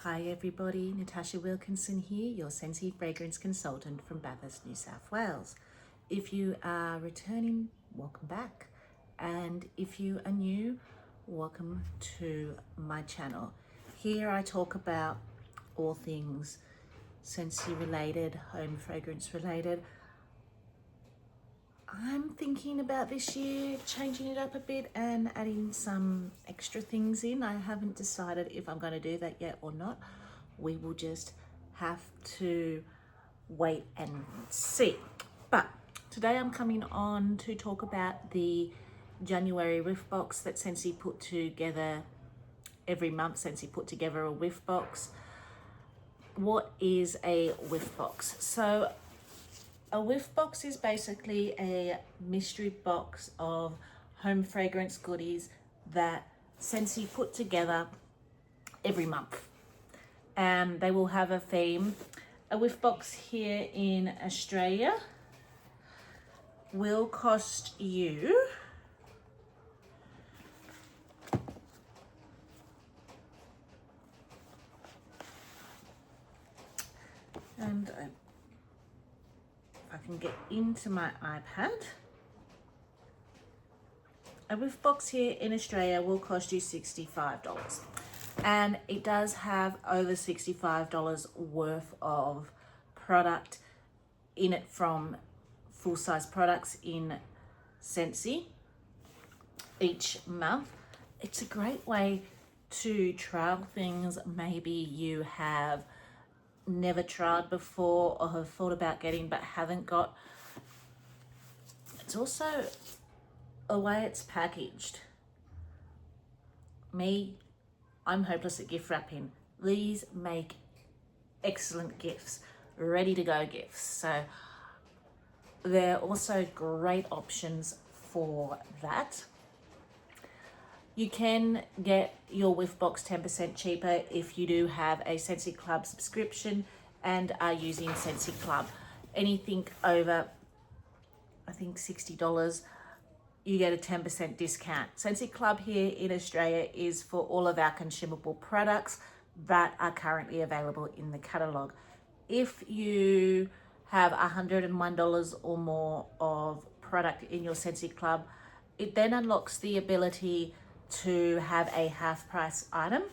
Hi everybody, Natasha Wilkinson here, your Scentsy Fragrance Consultant from Bathurst, New South Wales. If you are returning, welcome back. And if you are new, welcome to my channel. Here I talk about all things Scentsy related, home fragrance related. I'm thinking about this year changing it up a bit and adding some extra things in. I haven't decided if I'm going to do that yet or not. We will just have to wait and see. But today I'm coming on to talk about the January whiff box that Scentsy put together. Every month Scentsy put together a whiff box. What is a whiff box? So a whiff box is basically a mystery box of home fragrance goodies that Scentsy put together every month. And they will have a theme. A whiff box here in Australia will cost you I can get into my iPad. A whiff box here in Australia will cost you $65, and it does have over $65 worth of product in it from full-size products in Scentsy each month. It's a great way to trial things maybe you have never tried before or have thought about getting but haven't got. It's also a way it's packaged. I'm hopeless at gift wrapping. These make excellent gifts, ready to go gifts. So they're also great options for that. You can get your whiff box 10% cheaper if you do have a Scentsy Club subscription and are using Scentsy Club. Anything over, I think $60, you get a 10% discount. Scentsy Club here in Australia is for all of our consumable products that are currently available in the catalogue. If you have $101 or more of product in your Scentsy Club, it then unlocks the ability to have a half price item,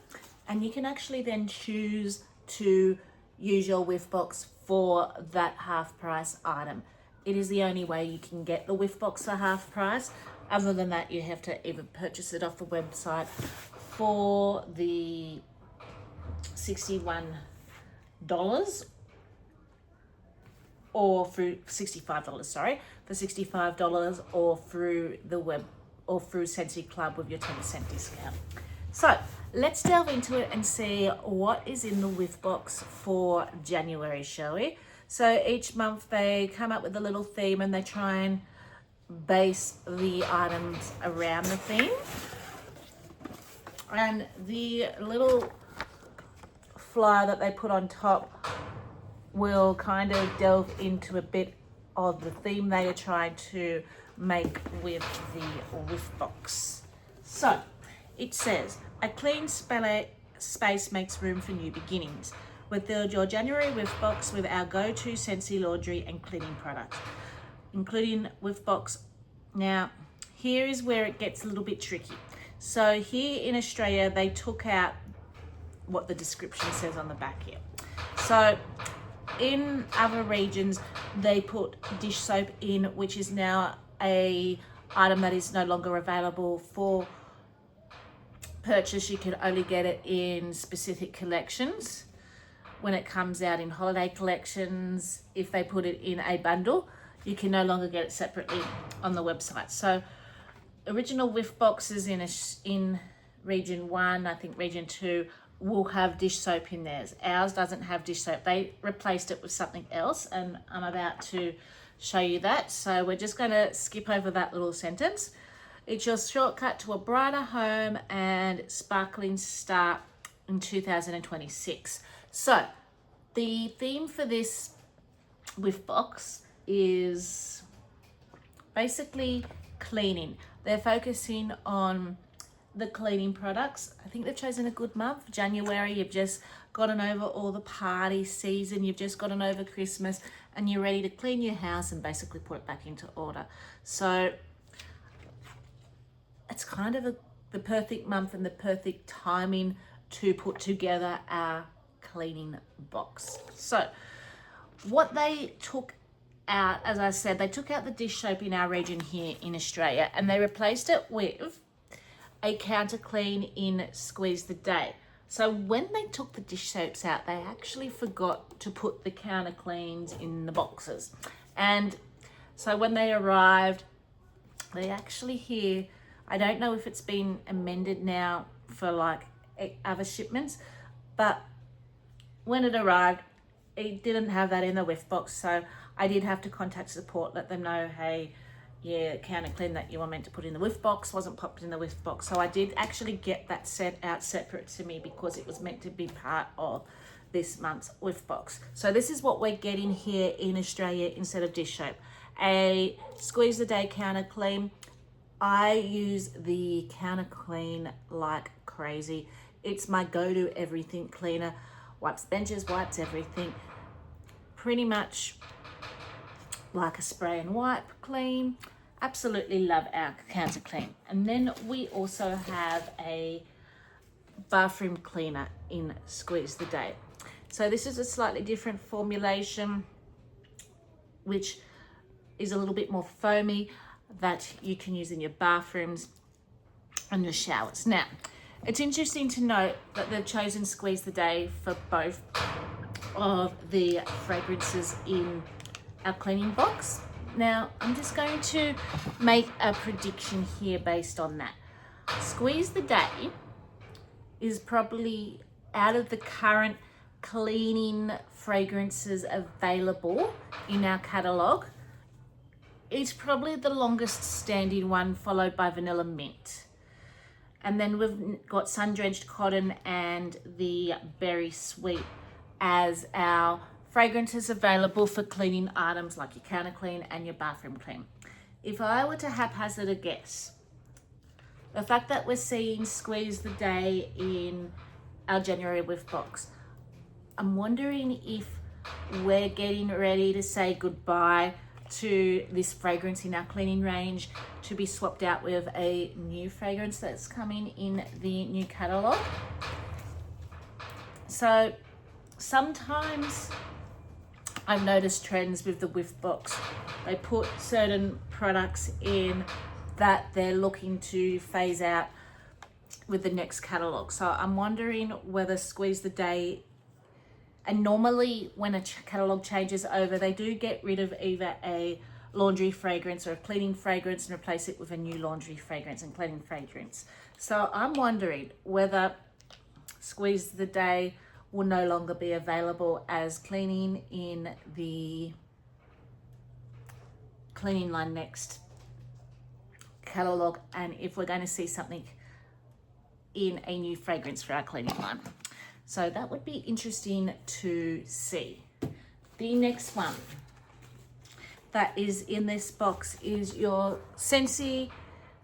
and you can actually then choose to use your whiff box for that half price item. It is the only way you can get the whiff box for half price. Other than that, you have to either purchase it off the website for the $61 or through $65, sorry, for $65, or through the web or through Scentsy Club with your 10% discount. So let's delve into it and see what is in the whiff box for January, shall we? So each month they come up with a little theme and they try and base the items around the theme. And the little flyer that they put on top will kind of delve into a bit of the theme they are trying to make with the whiff box. So it says, a clean space makes room for new beginnings. We filled your January whiff box with our go-to Scentsy laundry and cleaning products, including whiff box. Now, here is where it gets a little bit tricky. So here in Australia, they took out what the description says on the back here. So in other regions, they put dish soap in, which is now a item that is no longer available for purchase. You can only get it in specific collections. When it comes out in holiday collections, if they put it in a bundle, you can no longer get it separately on the website. So original whiff boxes in region 1, I think region 2, will have dish soap in theirs. Ours doesn't have dish soap. They replaced it with something else, and I'm about to show you that. So we're just going to skip over that little sentence. It's your shortcut to a brighter home and sparkling start in 2026. So the theme for this whiff box is basically cleaning. They're focusing on the cleaning products, I think they've chosen a good month. January, you've just gotten over all the party season, you've just gotten over Christmas, and you're ready to clean your house and basically put it back into order. So it's kind of the perfect month and the perfect timing to put together our cleaning box. So what they took out, as I said, they took out the dish soap in our region here in Australia, and they replaced it with a counter clean in Squeeze the Day. So when they took the dish soaps out, they actually forgot to put the counter cleans in the boxes. And so when they arrived, they actually here, I don't know if it's been amended now for like other shipments, but when it arrived, it didn't have that in the whiff box. So I did have to contact support, let them know, hey, yeah, counter clean that you were meant to put in the whiff box wasn't popped in the whiff box. So I did actually get that set out separate to me because it was meant to be part of this month's whiff box. So this is what we're getting here in Australia instead of dish soap. A Squeeze the Day counter clean. I use the counter clean like crazy. It's my go-to everything cleaner. Wipes benches, wipes everything. Pretty much like a spray and wipe clean. Absolutely love our counter clean. And then we also have a bathroom cleaner in Squeeze the Day. So this is a slightly different formulation, which is a little bit more foamy, that you can use in your bathrooms and your showers. Now, it's interesting to note that they've chosen Squeeze the Day for both of the fragrances in our cleaning box. Now, I'm just going to make a prediction here based on that. Squeeze the Day is probably, out of the current cleaning fragrances available in our catalogue, it's probably the longest standing one, followed by Vanilla Mint. And then we've got Sun Drenched Cotton and the Berry Sweet as our fragrances available for cleaning items like your counter clean and your bathroom clean. If I were to haphazard a guess, the fact that we're seeing Squeeze the Day in our January whiff box, I'm wondering if we're getting ready to say goodbye to this fragrance in our cleaning range to be swapped out with a new fragrance that's coming in the new catalogue. So sometimes I've noticed trends with the whiff box. They put certain products in that they're looking to phase out with the next catalogue. So I'm wondering whether Squeeze the Day, and normally when a catalogue changes over, they do get rid of either a laundry fragrance or a cleaning fragrance and replace it with a new laundry fragrance and cleaning fragrance. So I'm wondering whether Squeeze the Day will no longer be available as cleaning in the Cleaning Line Next catalogue, and if we're going to see something in a new fragrance for our cleaning line. So that would be interesting to see. The next one that is in this box is your Scentsy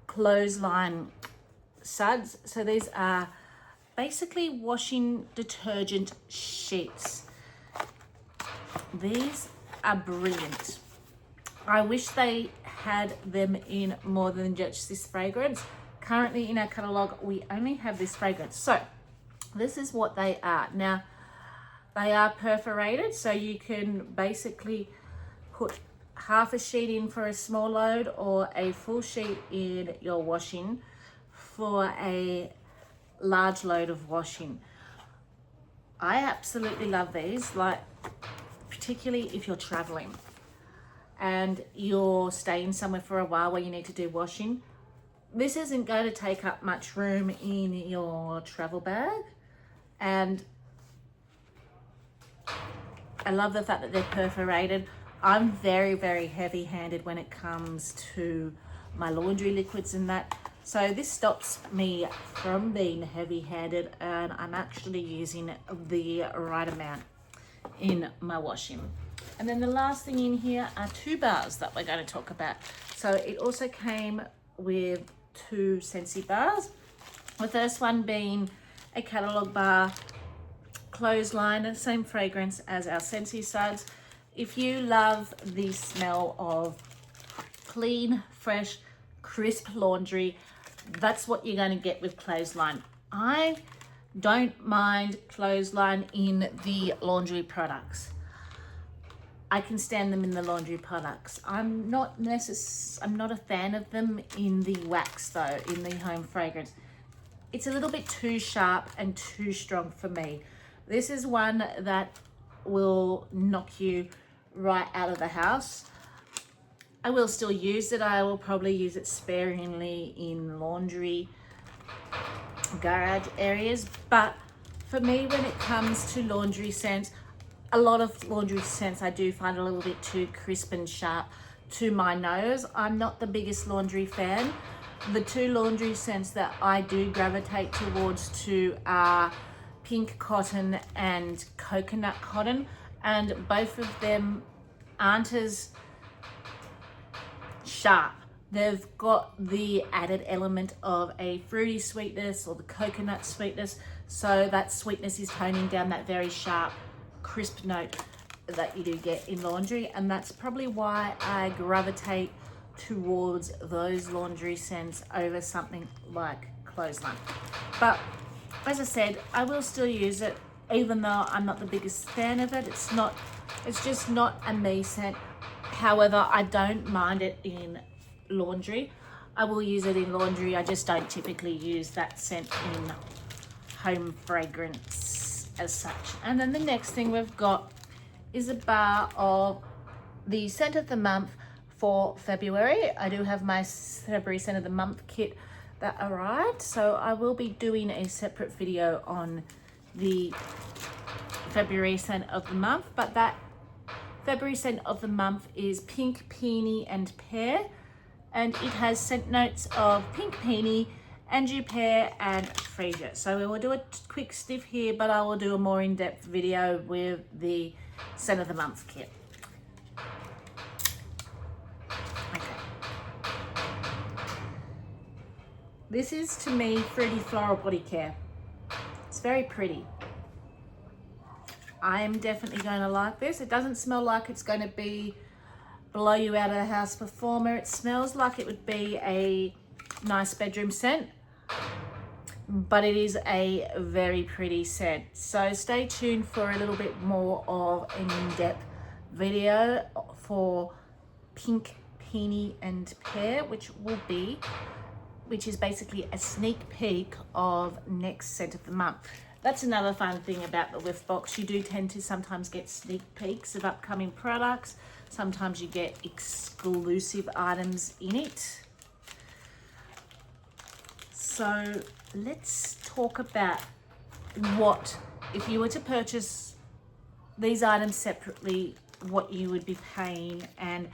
Clothesline suds. So these are basically washing detergent sheets. These are brilliant. I wish they had them in more than just this fragrance. Currently in our catalogue, we only have this fragrance. So this is what they are. Now, they are perforated, so you can basically put half a sheet in for a small load or a full sheet in your washing for a large load of washing. I absolutely love these, like particularly if you're traveling and you're staying somewhere for a while where you need to do washing. This isn't going to take up much room in your travel bag, and I love the fact that they're perforated. I'm very, very heavy-handed when it comes to my laundry liquids and that. So this stops me from being heavy-handed, and I'm actually using the right amount in my washing. And then the last thing in here are 2 bars that we're going to talk about. So it also came with 2 Scentsy bars. The first one being a catalogue bar clothesline, same fragrance as our Scentsy Suds. If you love the smell of clean, fresh, crisp laundry, that's what you're going to get with clothesline. I don't mind clothesline in the laundry products. I can stand them in the laundry products. I'm not a fan of them in the wax though, in the home fragrance. It's a little bit too sharp and too strong for me. This is one that will knock you right out of the house. I will still use it. I will probably use it sparingly in laundry garage areas, but for me, when it comes to laundry scents, a lot of laundry scents I do find a little bit too crisp and sharp to my nose. I'm not the biggest laundry fan. The two laundry scents that I do gravitate towards are pink cotton and coconut cotton, and both of them aren't as sharp. They've got the added element of a fruity sweetness or the coconut sweetness, so that sweetness is toning down that very sharp, crisp note that you do get in laundry, and that's probably why I gravitate towards those laundry scents over something like clothesline. But as I said, I will still use it, even though I'm not the biggest fan of it. It's just not a me scent. However, I don't mind it in laundry. I will use it in laundry. I just don't typically use that scent in home fragrance as such. And then the next thing we've got is a bar of the scent of the month for February. I do have my February scent of the month kit that arrived, so I will be doing a separate video on the February scent of the month, but that February scent of the month is Pink Peony and Pear, and it has scent notes of pink peony, Anjou pear and freesia. So we will do a quick sniff here, but I will do a more in-depth video with the scent of the month kit. Okay. This is, to me, Fruity Floral Body Care. It's very pretty. I'm definitely going to like this. It doesn't smell like it's going to be blow you out of the house performer. It smells like it would be a nice bedroom scent, but it is a very pretty scent. So stay tuned for a little bit more of an in-depth video for Pink Peony and Pear, which is basically a sneak peek of next scent of the month. That's another fun thing about the Whiff box. You do tend to sometimes get sneak peeks of upcoming products. Sometimes you get exclusive items in it. So let's talk about what, if you were to purchase these items separately, what you would be paying and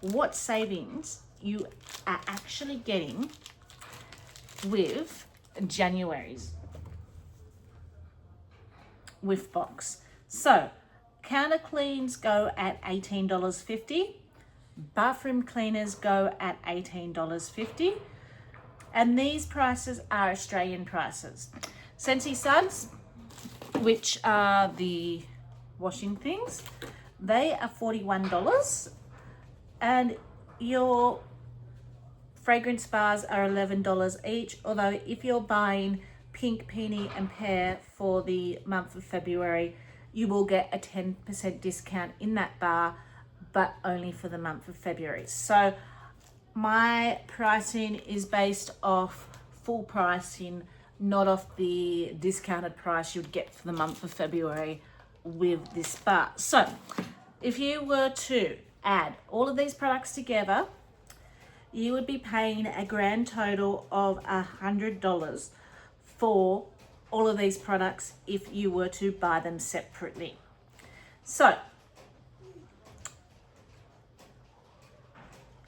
what savings you are actually getting with January's Whiff box. So counter cleans go at $18.50, bathroom cleaners go at $18.50, and these prices are Australian prices. Scentsy Suds, which are the washing things, they are $41, and your fragrance bars are $11 each, although if you're buying Pink Peony and Pear for the month of February, you will get a 10% discount in that bar, but only for the month of February. So my pricing is based off full pricing, not off the discounted price you'd get for the month of February with this bar. So if you were to add all of these products together, you would be paying a grand total of $100 for all of these products if you were to buy them separately. So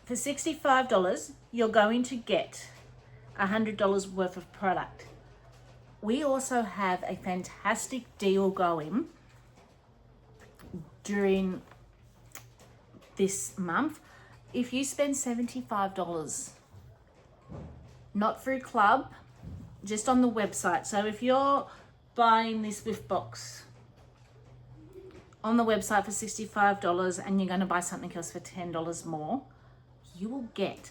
for $65, you're going to get $100 worth of product. We also have a fantastic deal going during this month. If you spend $75, not through club, just on the website. So if you're buying this whiff box on the website for $65 and you're going to buy something else for $10 more, you will get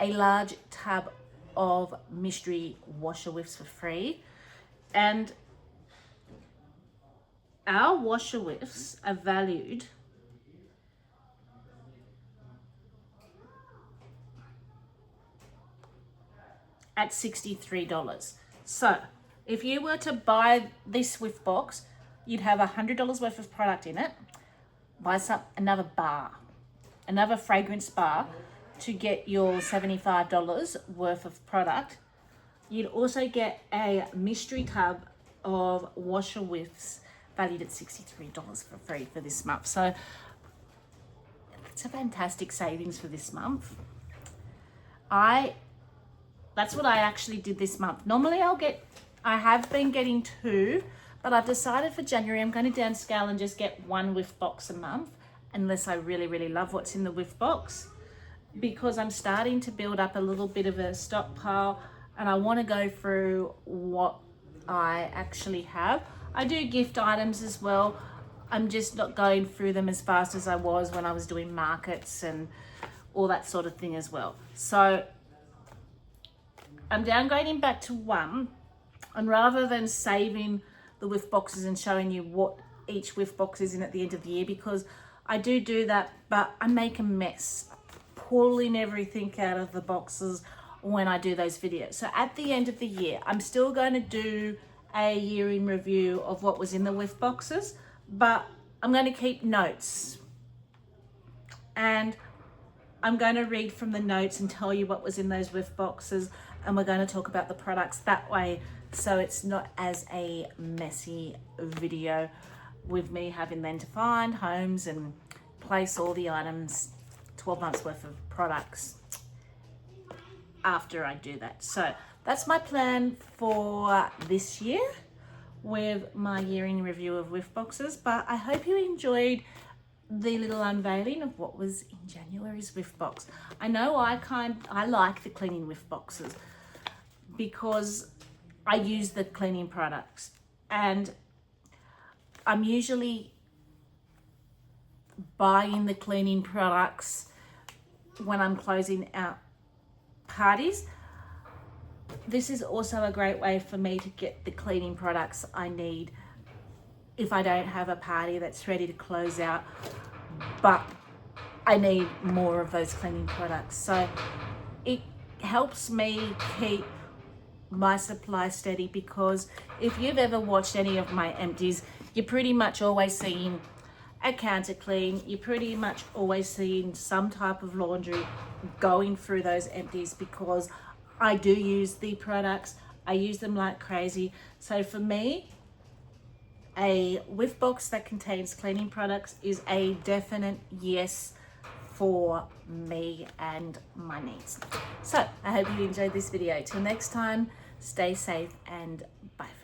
a large tub of mystery washer whiffs for free. And our washer whiffs are valued at $63. So if you were to buy this whiff box, you'd have $100 worth of product in it. Buy another fragrance bar to get your $75 worth of product. You'd also get a mystery tub of washer whiffs valued at $63 for free for this month. So it's a fantastic savings for this month. That's what I actually did this month. Normally I have been getting 2, but I've decided for January I'm going to downscale and just get 1 whiff box a month, unless I really, really love what's in the whiff box, because I'm starting to build up a little bit of a stockpile and I want to go through what I actually have. I do gift items as well. I'm just not going through them as fast as I was when I was doing markets and all that sort of thing as well. So I'm downgrading back to 1, and rather than saving the whiff boxes and showing you what each whiff box is in at the end of the year, because I do that, but I make a mess pulling everything out of the boxes when I do those videos. So at the end of the year, I'm still going to do a year in review of what was in the whiff boxes, but I'm going to keep notes, and I'm going to read from the notes and tell you what was in those whiff boxes, and we're going to talk about the products that way, so it's not as a messy video with me having then to find homes and place all the items, 12 months worth of products after I do that. So that's my plan for this year with my year in review of whiff boxes. But I hope you enjoyed the little unveiling of what was in January's whiff box. I know I like the cleaning whiff boxes because I use the cleaning products, and I'm usually buying the cleaning products when I'm closing out parties. This is also a great way for me to get the cleaning products I need if I don't have a party that's ready to close out, but I need more of those cleaning products. So it helps me keep my supply steady, because if you've ever watched any of my empties, you're pretty much always seeing a counter clean, you're pretty much always seeing some type of laundry going through those empties, because I do use the products. I use them like crazy. So for me, a whiff box that contains cleaning products is a definite yes for me and my needs. So I hope you enjoyed this video. Till next time, stay safe and bye for now.